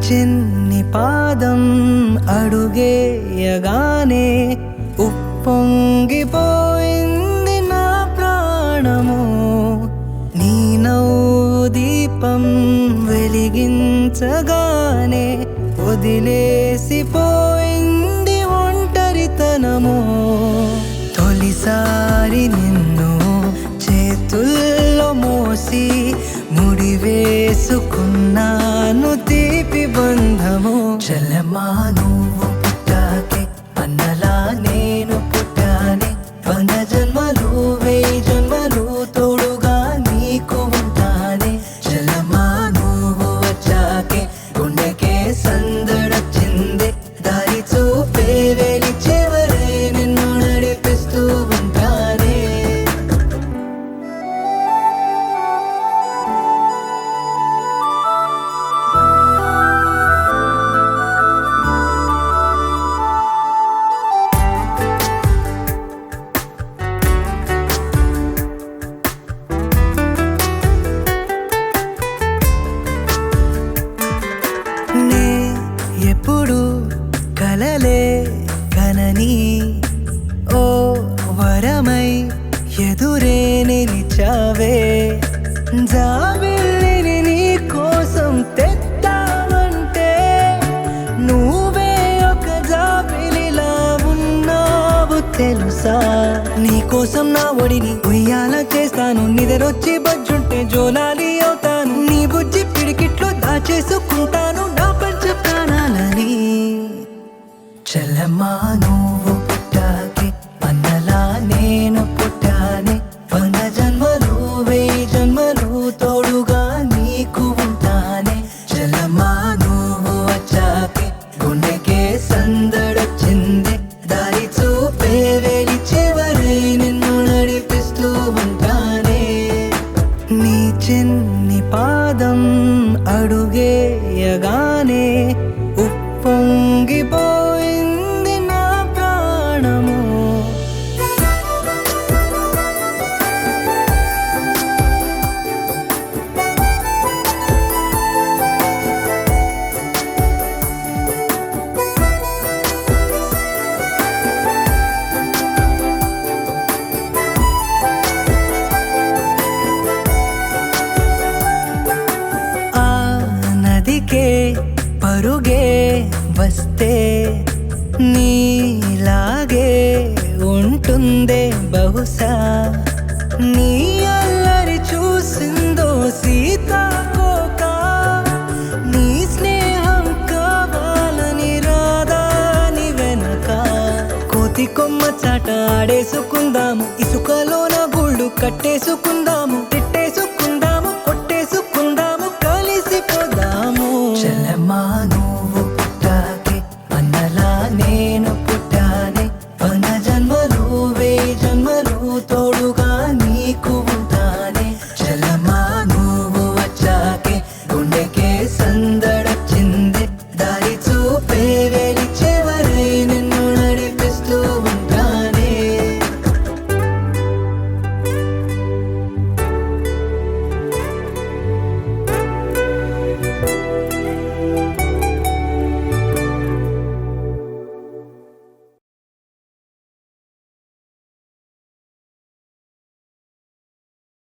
చిన్ని పాదం అడుగేయగానే ఉప్పొంగిపోయింది నా ప్రాణము. నీ నవ్వు దీపం వెలిగించగానే వదిలేసిపోయింది ఒంటరితనము. తొలిసారి నిన్ను చేతుల్లో మోసి ముడివేసుకున్నాను తీపి బంధము. చెల్లెమ్మా నువ్వు పుట్టాకే అన్నలా నేను పుట్టానే. 100 జన్మలు 1000 జన్మలు తోడుగా నీకు ఉంటానే. చెల్లెమ్మా నువ్వు వచ్చాకే గుండెకే సందడొచ్చిందే. దారి చూపే వెలి చివరే నిన్ను నడిపిస్తూ ఉంటానే. నే ఎప్పుడు కలలే కనని ఓ వరమై ఎదురే నిలిచావే. జాబిల్లిని నీ కోసం తెద్దామంటే నువ్వే ఒక జాబిలిలా ఉన్నావు తెలుసా. నీ కోసం నా ఒడిని ఉయ్యాల చేస్తాను. నిద్రొచ్చి బజ్జుంటే జోలాలి అవుతాను. నీ బుజ్జి పిడికిట్లో దాచేసుకుంటాను నా పంచ ప్రాణాలని. చెల్లెమ్మా నువ్వు పుట్టాకే అన్నలా నేను పుట్టానే. 100 జన్మలు 1000 జన్మలు తోడుగా నీకు ఉంటానే. చెల్లెమ్మా నువ్వు వచ్చాకే గుండెకే సందడొచ్చిందే. దారి చూపే వెలి చివరే నిన్ను నడిపిస్తూ ఉంటానే. నీ చిన్ని పాదం అడుగేయగానే ఉప్పొంగిపోయింది నా ప్రాణము. ఆ నదికే పరుగే వస్తే నీలాగే ఉంటుందే బహుశా. నీ అల్లరి చూసిందో సీతాకోక. నీ స్నేహం కావాలని రాదాని వెనక. కోతి కొమ్మ చాట ఆడేసుకుందాము. ఇసుకలోన గుళ్ళు కట్టేసుకుందాము.